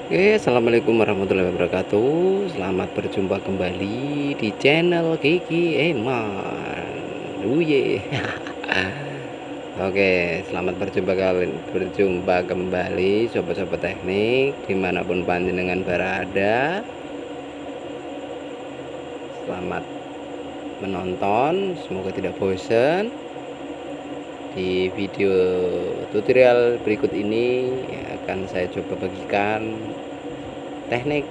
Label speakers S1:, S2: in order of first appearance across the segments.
S1: Oke, assalamualaikum warahmatullahi wabarakatuh. Selamat berjumpa kembali di channel Kiki Eman. Uye. Oke, selamat berjumpa kembali sobat-sobat teknik dimanapun panjenengan berada. Selamat menonton, semoga tidak bosan. Di video tutorial berikut ini akan saya coba bagikan teknik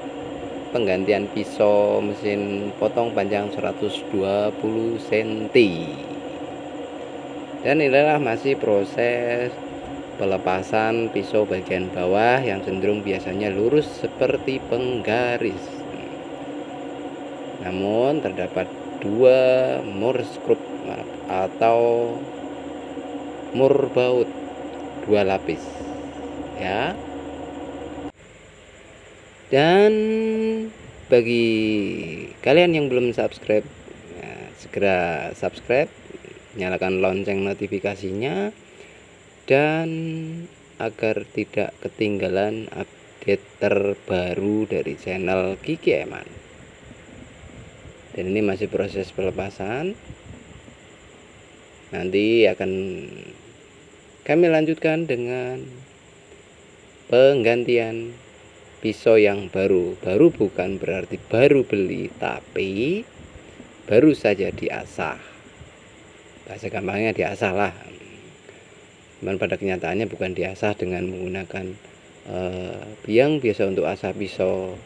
S1: penggantian pisau mesin potong panjang 120 cm. Dan inilah masih proses pelepasan pisau bagian bawah yang cenderung biasanya lurus seperti penggaris. Namun terdapat dua mur skrup atau mur baut dua lapis ya. Dan bagi kalian yang belum subscribe ya, segera subscribe, nyalakan lonceng notifikasinya, dan agar tidak ketinggalan update terbaru dari channel Kiki Eman. Dan ini masih proses pelepasan, nanti akan kami lanjutkan dengan penggantian pisau yang baru bukan berarti baru beli, tapi baru saja diasah. Bahasa gampangnya diasah lah. Cuman pada kenyataannya bukan diasah dengan menggunakan biang biasa untuk asah pisau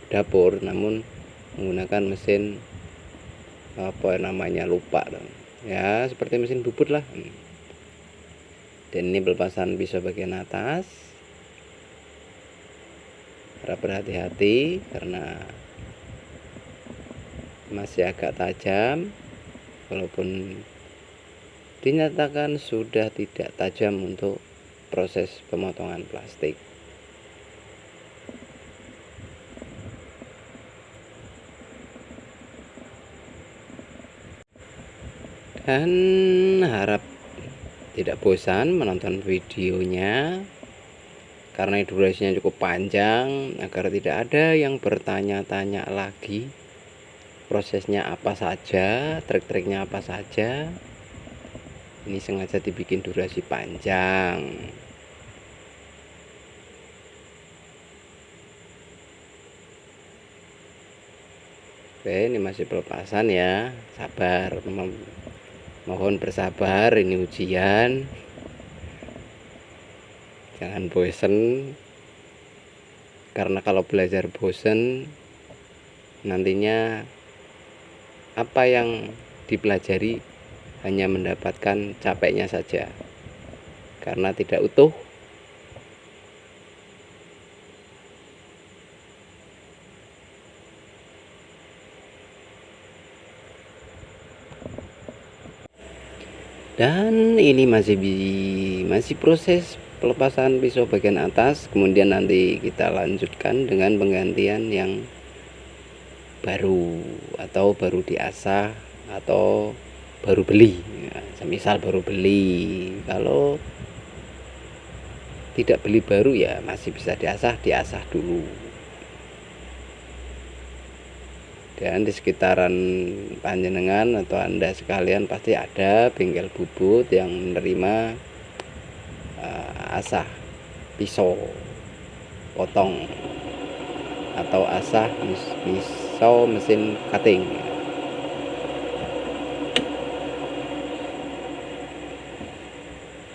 S1: dapur, namun menggunakan mesin apa namanya lupa ya, seperti mesin bubut lah. Dan ini pelepasan pisau bagian atas. Harap berhati-hati karena masih agak tajam, walaupun dinyatakan sudah tidak tajam untuk proses pemotongan plastik. Dan harap tidak bosan menonton videonya karena durasinya cukup panjang, agar tidak ada yang bertanya-tanya lagi prosesnya apa saja, trik-triknya apa saja. Ini sengaja dibikin durasi panjang. Oke, ini masih pelepasan ya, sabar, mohon bersabar, ini ujian. Jangan bosen, karena kalau belajar bosen nantinya apa yang dipelajari hanya mendapatkan capeknya saja karena tidak utuh. Dan ini masih proses pelepasan pisau bagian atas, kemudian nanti kita lanjutkan dengan penggantian yang baru atau baru diasah atau baru beli ya, semisal baru beli. Kalau tidak beli baru ya masih bisa diasah dulu. Dan di sekitaran panjenengan atau Anda sekalian pasti ada bengkel bubut yang menerima asah pisau potong atau asah pisau mesin cutting.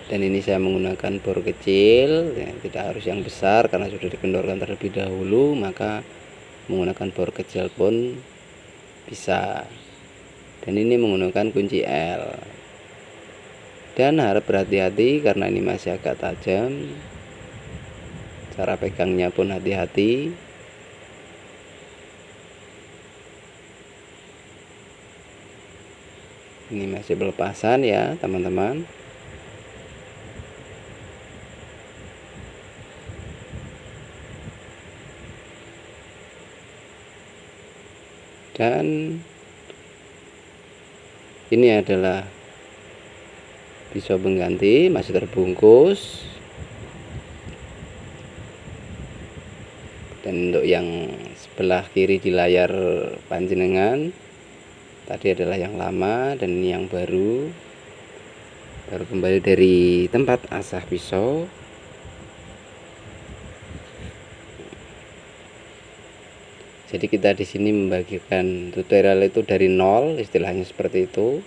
S1: Dan ini saya menggunakan bor kecil ya, tidak harus yang besar karena sudah dikendorkan terlebih dahulu, maka menggunakan bor kecil pun bisa. Dan ini menggunakan kunci L. Dan harap berhati-hati karena ini masih agak tajam, cara pegangnya pun hati-hati. Ini masih pelepasan ya teman-teman. Dan ini adalah pisau pengganti, masih terbungkus. Dan untuk yang sebelah kiri di layar panjenengan tadi adalah yang lama, dan ini yang baru kembali dari tempat asah pisau. Jadi kita di sini membagikan tutorial itu dari nol, istilahnya seperti itu.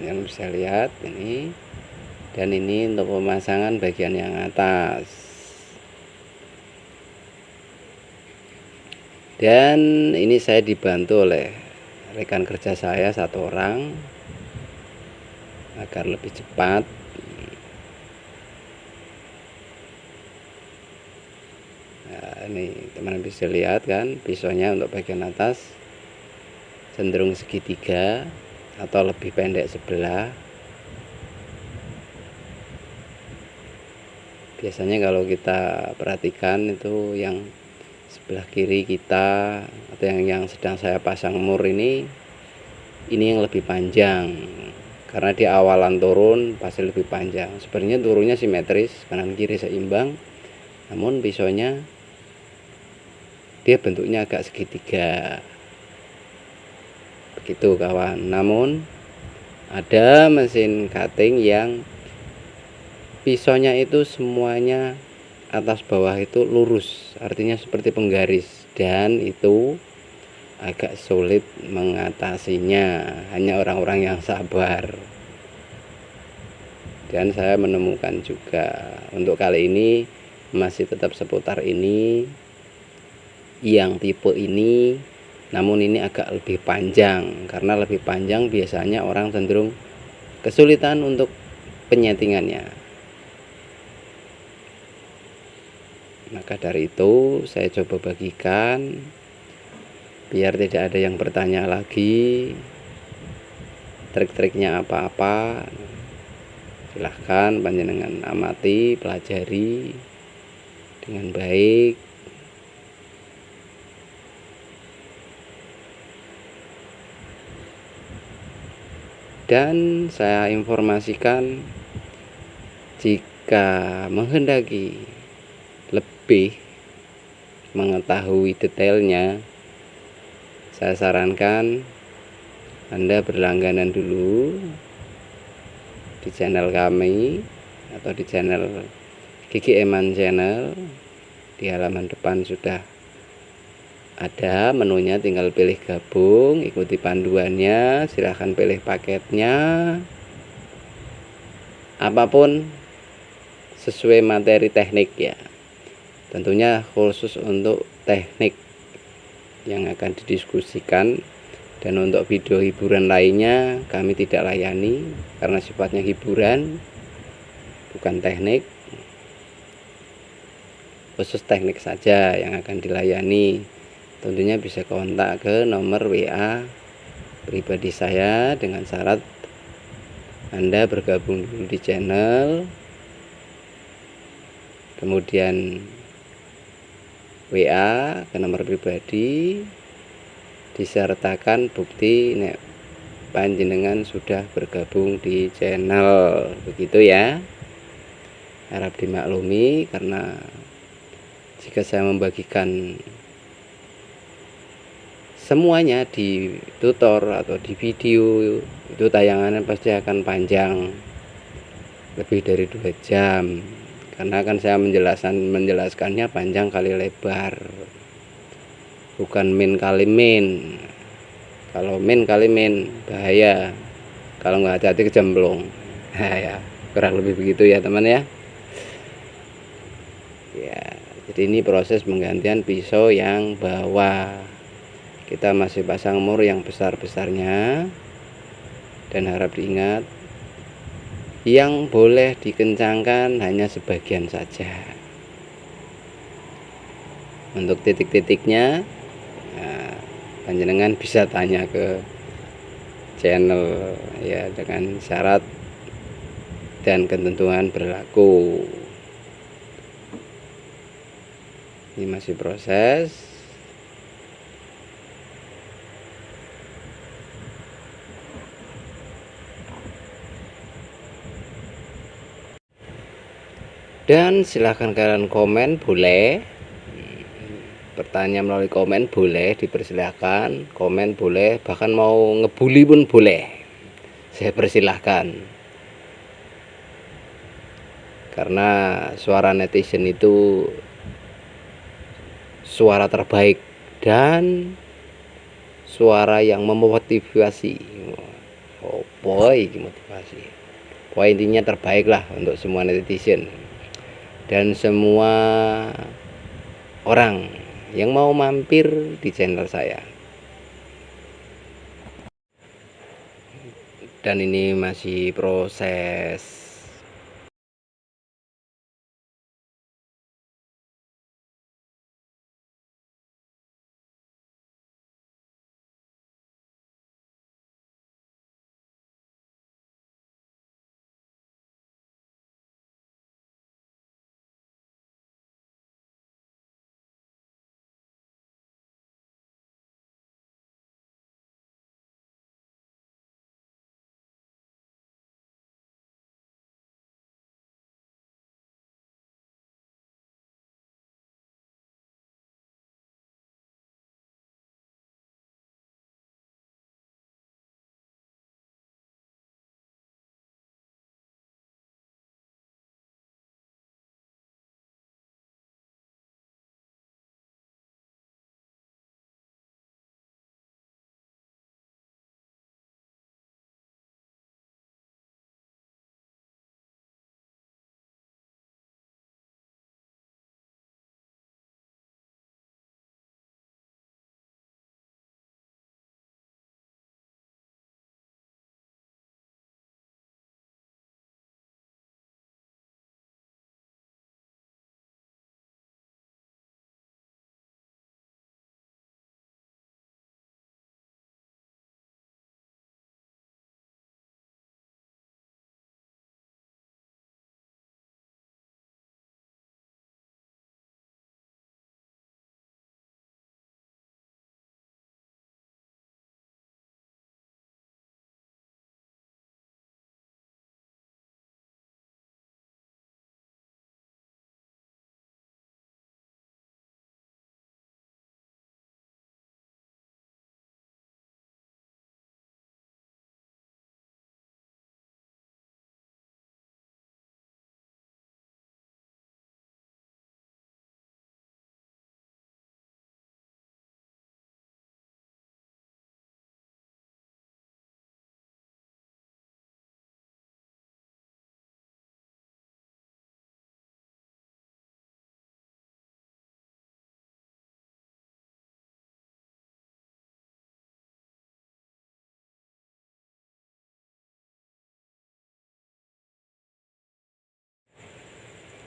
S1: Yang bisa lihat ini, dan ini untuk pemasangan bagian yang atas. Dan ini saya dibantu oleh rekan kerja saya satu orang agar lebih cepat. Nah, ini teman-teman bisa lihat kan, pisaunya untuk bagian atas cenderung segitiga atau lebih pendek sebelah. Biasanya kalau kita perhatikan itu yang sebelah kiri kita atau yang sedang saya pasang mur ini yang lebih panjang, karena di awalan turun pasti lebih panjang. Sebenarnya turunnya simetris, kanan kiri seimbang, namun pisaunya dia bentuknya agak segitiga begitu kawan. Namun ada mesin cutting yang pisaunya itu semuanya atas bawah itu lurus, artinya seperti penggaris, dan itu agak sulit mengatasinya, hanya orang-orang yang sabar. Dan saya menemukan juga untuk kali ini masih tetap seputar ini, yang tipe ini, namun ini agak lebih panjang. Karena lebih panjang biasanya orang cenderung kesulitan untuk penyetingannya. Maka dari itu saya coba bagikan biar tidak ada yang bertanya lagi trik-triknya apa-apa. Silahkan panjenengan amati, pelajari dengan baik. Dan saya informasikan, jika menghendaki lebih mengetahui detailnya, saya sarankan Anda berlangganan dulu di channel kami atau di channel Gigi Eman Channel. Di halaman depan sudah ada menunya, tinggal pilih gabung, ikuti panduannya, silahkan pilih paketnya apapun sesuai materi teknik ya, tentunya khusus untuk teknik yang akan didiskusikan. Dan untuk video hiburan lainnya kami tidak layani karena sifatnya hiburan bukan teknik, khusus teknik saja yang akan dilayani. Tentunya bisa kontak ke nomor WA pribadi saya dengan syarat Anda bergabung dulu di channel, kemudian WA ke nomor pribadi disertakan bukti nek panjenengan sudah bergabung di channel, begitu ya. Harap dimaklumi karena jika saya membagikan semuanya di tutor atau di video, itu tayangannya pasti akan panjang, lebih dari 2 jam, karena akan saya menjelaskannya panjang kali lebar, bukan min kali min. Kalau min kali min bahaya, kalau nggak hati-hati kecemplung. Ya, kurang lebih begitu ya teman ya. Ya, jadi ini proses penggantian pisau yang bawah. Kita masih pasang mur yang besar-besarnya, dan harap diingat yang boleh dikencangkan hanya sebagian saja. Untuk titik-titiknya, nah, panjenengan bisa tanya ke channel ya, dengan syarat dan ketentuan berlaku. Ini masih proses. Dan silahkan kalian komen, boleh bertanya melalui komen, boleh dipersilahkan, komen boleh, bahkan mau ngebully pun boleh, saya persilahkan, karena suara netizen itu suara terbaik dan suara yang memotivasi. Oh boy, motivasi. Pokoknya intinya terbaik lah untuk semua netizen dan semua orang yang mau mampir di channel saya. Dan ini masih proses.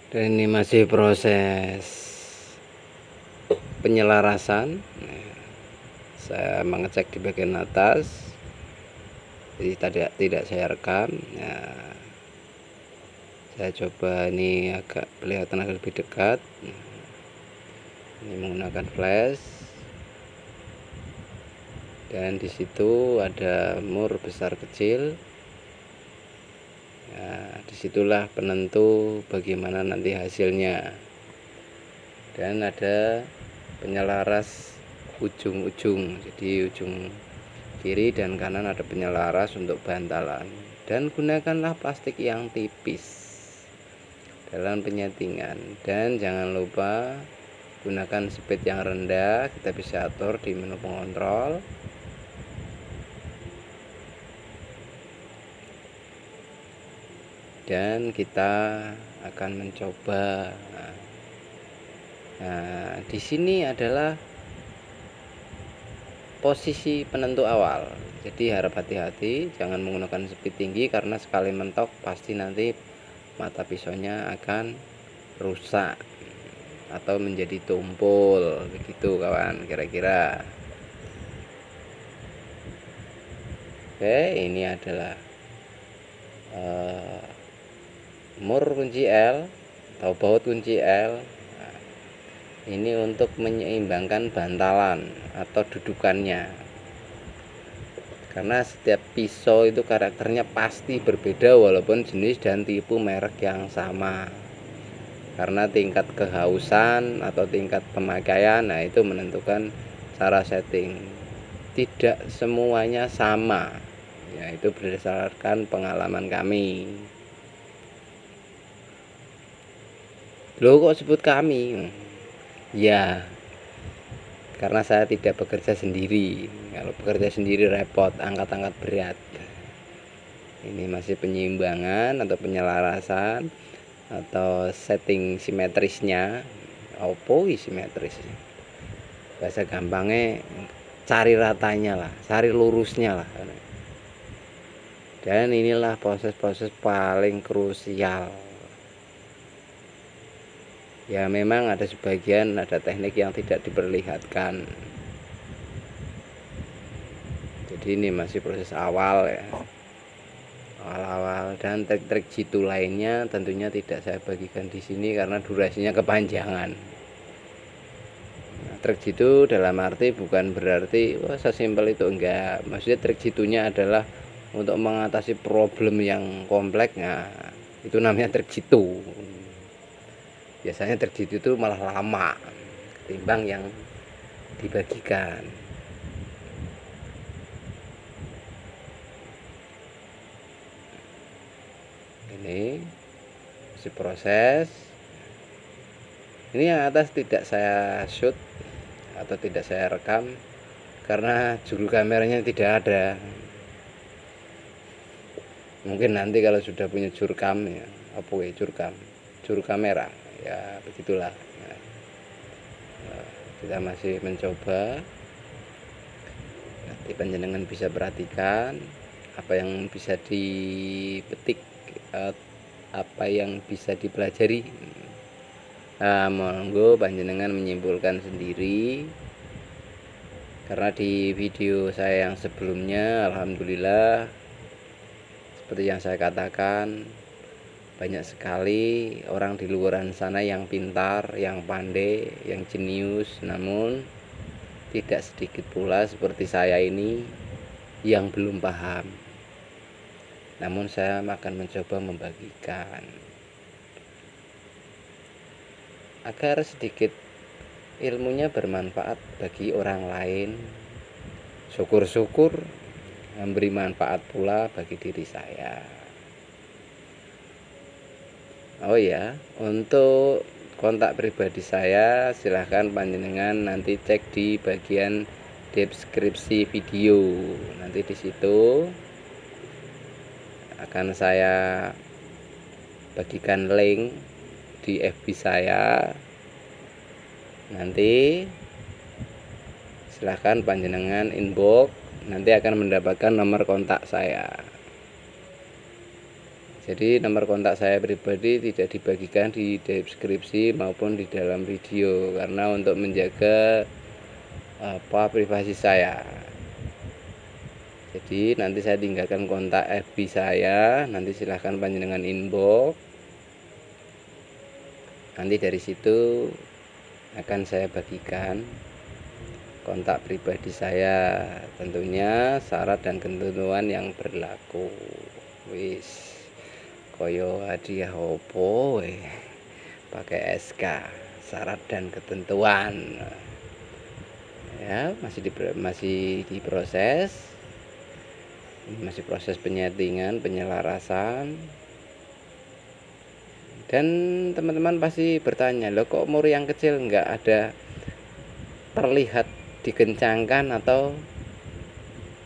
S1: Dan ini masih proses penyelarasan. Saya mengecek di bagian atas, jadi tidak saya rekam. Nah, saya coba ini agak kelihatan agak lebih dekat. Ini menggunakan flash, dan di situ ada mur besar kecil. Nah, disitulah penentu bagaimana nanti hasilnya. Dan ada penyelaras ujung-ujung, jadi ujung kiri dan kanan ada penyelaras untuk bantalan. Dan gunakanlah plastik yang tipis dalam penyetingan, dan jangan lupa gunakan speed yang rendah. Kita bisa atur di menu pengontrol. Dan kita akan mencoba. Nah, di sini adalah posisi penentu awal. Jadi harap hati-hati, jangan menggunakan speed tinggi karena sekali mentok pasti nanti mata pisaunya akan rusak atau menjadi tumpul begitu kawan, kira-kira. Oke, ini adalah mur kunci L atau baut kunci L. Nah, ini untuk menyeimbangkan bantalan atau dudukannya, karena setiap pisau itu karakternya pasti berbeda walaupun jenis dan tipe merek yang sama. karena tingkat kehausan atau tingkat pemakaian, nah itu menentukan cara setting. Tidak semuanya sama, ya itu berdasarkan pengalaman kami. Loh kok sebut kami? Ya, karena saya tidak bekerja sendiri. Kalau bekerja sendiri repot, angkat-angkat berat. Ini masih penyeimbangan atau penyelarasan atau setting simetrisnya. Opo simetris? Bahasa gampangnya cari ratanya lah, cari lurusnya lah. Dan inilah proses-proses paling krusial. Ya memang ada sebagian ada teknik yang tidak diperlihatkan. Jadi ini masih proses awal ya. Awal-awal, dan trik-trik jitu lainnya tentunya tidak saya bagikan di sini karena durasinya kepanjangan. Nah, trik jitu dalam arti bukan berarti wah sesimpel itu, enggak. Maksudnya trik jitunya adalah untuk mengatasi problem yang kompleks. Nah, itu namanya trik jitu. Biasanya trik jitu itu malah lama ketimbang yang dibagikan. Ini masih proses. Ini yang atas tidak saya shoot atau tidak saya rekam karena juru kameranya tidak ada. Mungkin nanti kalau sudah punya jurkam ya, apa ya juru kamera ya begitulah. Nah, kita masih mencoba. Nanti panjenengan bisa perhatikan apa yang bisa dipetik, apa yang bisa dipelajari. Nah, monggo panjenengan menyimpulkan sendiri. Karena di video saya yang sebelumnya alhamdulillah seperti yang saya katakan, banyak sekali orang di luar sana yang pintar, yang pandai, yang jenius, namun tidak sedikit pula seperti saya ini yang belum paham. Namun saya akan mencoba membagikan agar sedikit ilmunya bermanfaat bagi orang lain. Syukur-syukur memberi manfaat pula bagi diri saya. Oh ya, untuk kontak pribadi saya silahkan panjenengan nanti cek di bagian deskripsi video. Nanti di situ akan saya bagikan link di FB saya. Nanti silahkan panjenengan inbox, nanti akan mendapatkan nomor kontak saya. Jadi nomor kontak saya pribadi tidak dibagikan di deskripsi maupun di dalam video karena untuk menjaga privasi saya. Jadi nanti saya tinggalkan kontak FB saya, nanti silahkan panjenengan inbox. Nanti dari situ akan saya bagikan kontak pribadi saya, tentunya syarat dan ketentuan yang berlaku. Wis koyo hadiah opo pakai SK syarat dan ketentuan ya, masih diproses, masih proses penyetingan, penyelarasan. Dan teman-teman pasti bertanya, loh kok umur yang kecil nggak ada terlihat dikencangkan atau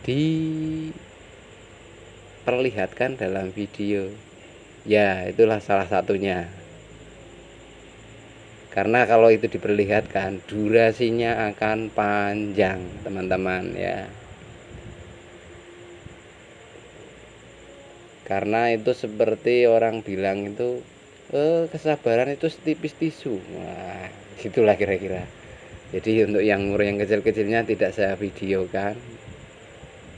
S1: diperlihatkan dalam video? Ya, itulah salah satunya. Karena kalau itu diperlihatkan, durasinya akan panjang, teman-teman ya. Karena itu seperti orang bilang itu, kesabaran itu setipis tisu. Wah, gitulah kira-kira. Jadi untuk yang umur yang kecil-kecilnya tidak saya videokan.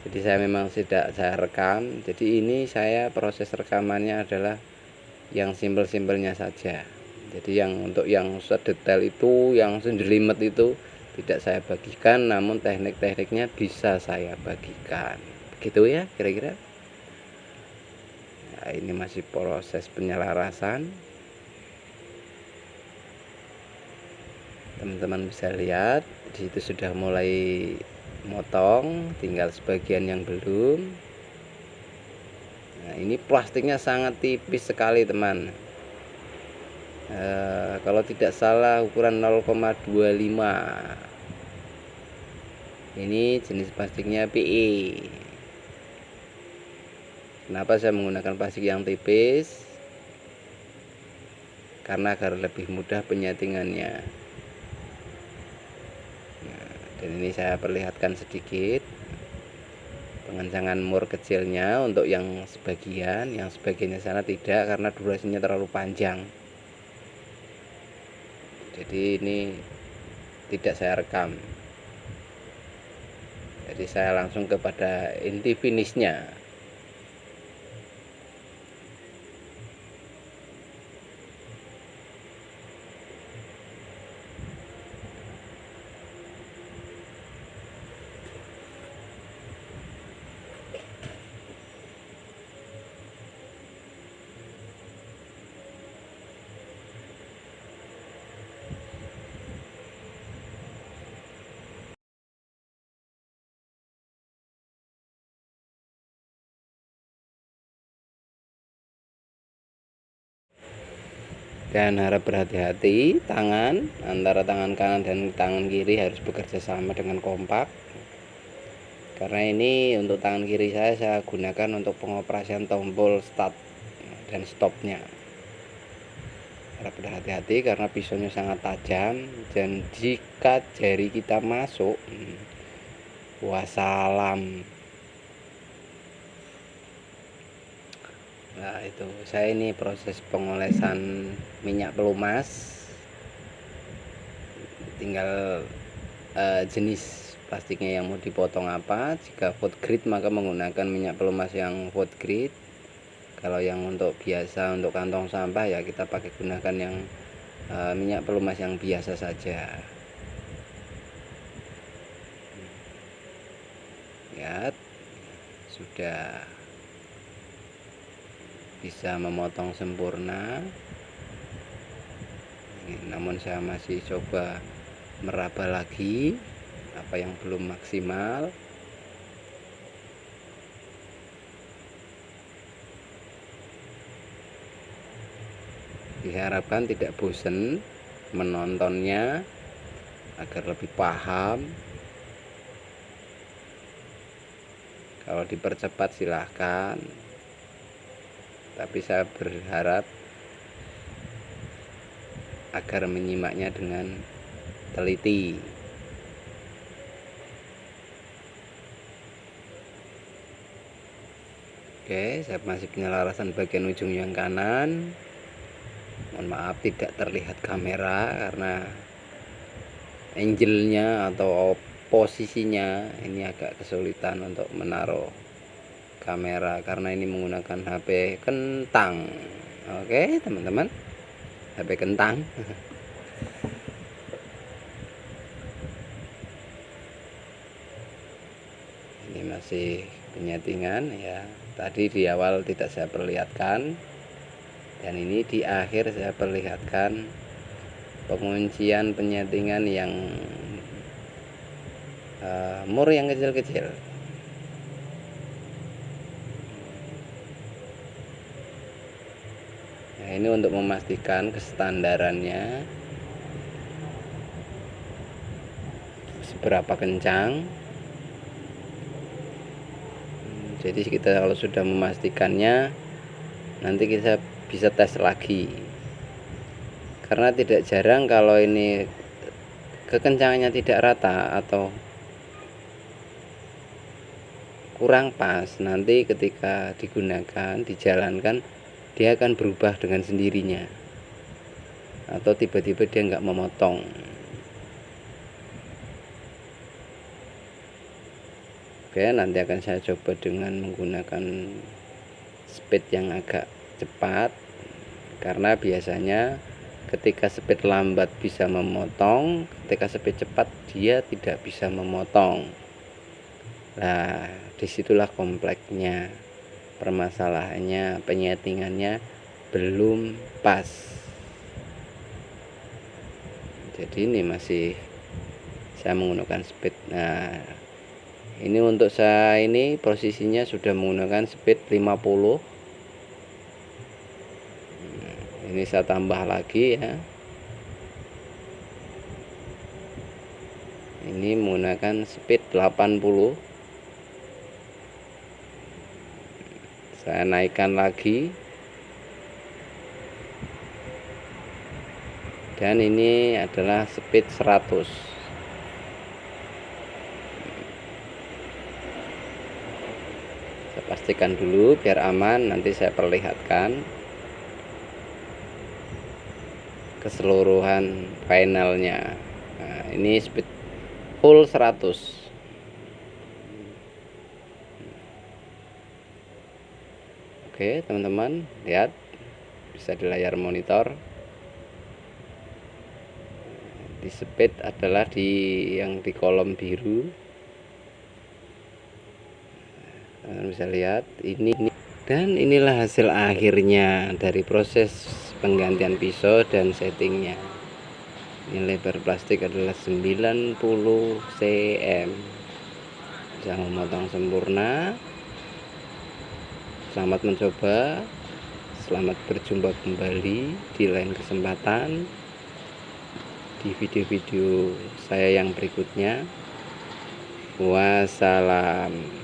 S1: Jadi saya memang tidak saya rekam. Jadi ini saya proses rekamannya adalah yang simpel-simpelnya saja. Jadi yang untuk yang sedetail itu, yang sejelimet itu tidak saya bagikan, namun teknik-tekniknya bisa saya bagikan. Begitu ya kira-kira. Nah, ini masih proses penyelarasan. teman-teman bisa lihat di situ sudah mulai motong, tinggal sebagian yang belum. Nah, ini plastiknya sangat tipis sekali teman. Kalau tidak salah ukuran 0,25. Ini jenis plastiknya PE. Kenapa saya menggunakan plastik yang tipis? Karena agar lebih mudah penyetingannya. Nah, dan ini saya perlihatkan sedikit pengencangan mur kecilnya untuk yang sebagiannya sana tidak, karena durasinya terlalu panjang. Jadi ini tidak saya rekam. Jadi saya langsung kepada inti finishnya. Dan harap berhati-hati, tangan antara tangan kanan dan tangan kiri harus bekerja sama dengan kompak. Karena ini untuk tangan kiri saya gunakan untuk pengoperasian tombol start dan stopnya. Harap berhati-hati karena pisaunya sangat tajam, dan jika jari kita masuk, wassalam. Nah, itu saya ini proses pengolesan minyak pelumas, tinggal jenis plastiknya yang mau dipotong apa. Jika food grade maka menggunakan minyak pelumas yang food grade. Kalau yang untuk biasa untuk kantong sampah ya kita pakai gunakan yang minyak pelumas yang biasa saja. Lihat, sudah bisa memotong sempurna. Namun saya masih coba meraba lagi apa yang belum maksimal. Diharapkan tidak bosan menontonnya agar lebih paham. Kalau dipercepat silahkan, tapi saya berharap agar menyimaknya dengan teliti. Oke, saya masih penyelarasan bagian ujung yang kanan. Mohon maaf tidak terlihat kamera karena angle-nya atau posisinya ini agak kesulitan untuk menaruh kamera karena ini menggunakan HP kentang. Oke teman-teman, HP kentang. Ini masih penyetingan ya, tadi di awal tidak saya perlihatkan, dan ini di akhir saya perlihatkan penguncian penyetingan yang mur yang kecil-kecil. Nah, ini untuk memastikan kestandarannya seberapa kencang. Jadi kita kalau sudah memastikannya, nanti kita bisa tes lagi. Karena tidak jarang kalau ini kekencangannya tidak rata atau kurang pas, nanti ketika digunakan, dijalankan, dia akan berubah dengan sendirinya, atau tiba-tiba dia nggak memotong. Oke, nanti akan saya coba dengan menggunakan speed yang agak cepat, karena biasanya ketika speed lambat bisa memotong, ketika speed cepat dia tidak bisa memotong. Nah, disitulah kompleksnya, permasalahannya, penyetingannya belum pas. jadi ini masih saya menggunakan speed. Nah, ini untuk saya ini posisinya sudah menggunakan speed 50. Ini saya tambah lagi ya. Ini menggunakan speed 80. Saya naikkan lagi. Dan ini adalah speed 100. Saya pastikan dulu biar aman, nanti saya perlihatkan keseluruhan panelnya. Nah, ini speed full 100. Oke teman-teman, lihat bisa di layar monitor. Di speed adalah yang di kolom biru. Kalian bisa lihat ini, dan inilah hasil akhirnya dari proses penggantian pisau dan settingnya. Ini lebar plastik adalah 90 cm. Bisa memotong sempurna. Selamat mencoba, selamat berjumpa kembali di lain kesempatan di video-video saya yang berikutnya. Wassalam.